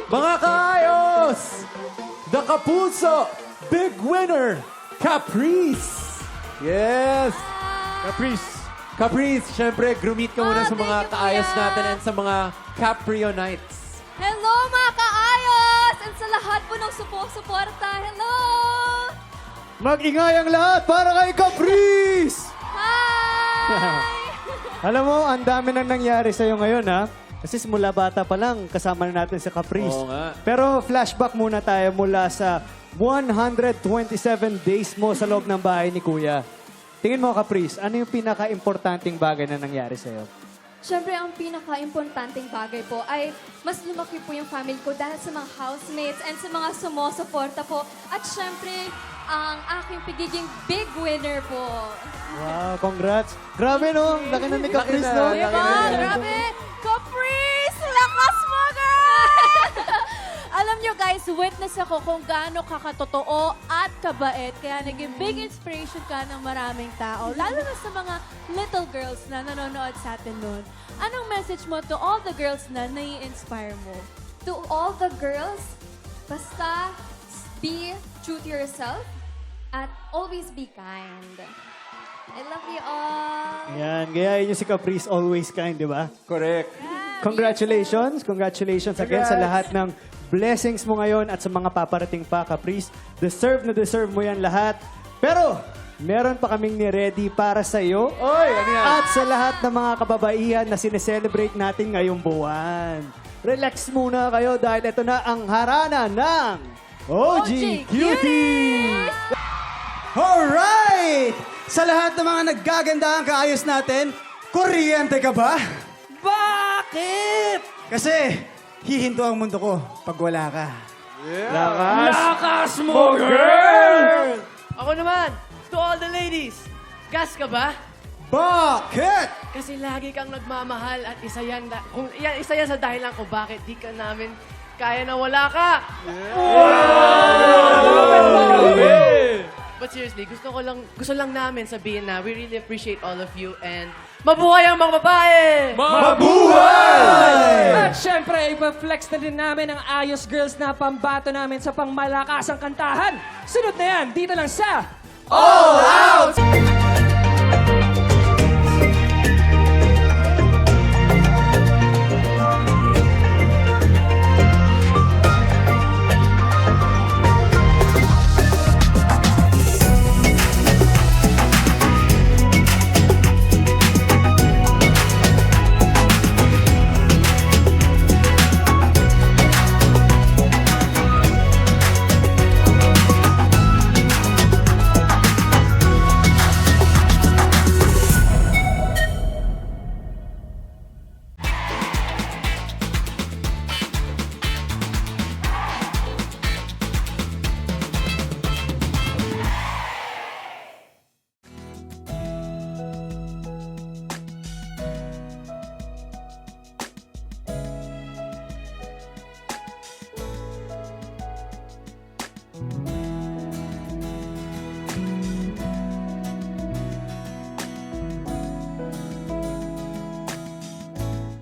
Mga kaayos! The Kapuso Big Winner, Caprice! Yes! Caprice. Caprice, syempre, grumit ka muna sa mga thank you, kaayos Kuya. natin and sa mga Caprionites. Hello mga kaayos! And sa lahat po ng suporta, hello! Mag-ingay ang lahat para kay Caprice! Hi! Alam mo, ang dami nang nangyari sa'yo ngayon, ha? Kasi simula bata pa lang, kasama na natin si Caprice. Oo nga. Pero flashback muna tayo mula sa 127 days mo sa loob ng bahay ni Kuya. Tingin mo, Caprice, ano yung pinaka-importanting bagay na nangyari sa'yo? Siyempre, ang pinaka-importanting bagay po ay mas lumaki po yung family ko dahil sa mga housemates and sa mga sumusuporta po. At siyempre, ang aking pagiging big winner po. Wow, congrats. Grabe, no? Ang laki na ni Caprice, na, no? laki Diba? na. Grabe! Caprice! Lakas mo, girl! Alam nyo guys, witness ako kung gaano kakatotoo at kabait. Kaya naging big inspiration ka ng maraming tao. Lalo na sa mga little girls na nanonood sa atin noon. Anong message mo to all the girls na nai-inspire mo? To all the girls, basta be true to yourself at always be kind. I love you all. Yan, gayahin niyo si Caprice, always kind, di ba? Correct. Congratulations. Congratulations again sa lahat ng blessings mo ngayon at sa mga paparating pa, Caprice. Deserve na deserve mo yan lahat. Pero, meron pa kaming ni-ready para sa iyo. Oy, ano yan? At sa lahat ng mga kababaihan na sineselebrate natin ngayong buwan. Relax muna kayo dahil ito na ang harana ng OG Cuties! Alright! Sa lahat ng mga naggaganda ang kaayos natin, kuryente ka ba? Bakit? Kasi hihinto ang mundo ko pag wala ka. Lakas! Lakas mo, girl! Ako naman, to all the ladies, gas ka ba? Bakit? Kasi lagi kang nagmamahal at isa yan, isa yan sa dahilan ko bakit di ka namin kaya na wala ka. But seriously, gusto lang namin sabihin na we really appreciate all of you and mabuhay ang mga babae! At syempre, ipa-flex na din namin ang Ayos Girls na pambato namin sa pangmalakasang kantahan. Sunod na yan, dito lang sa All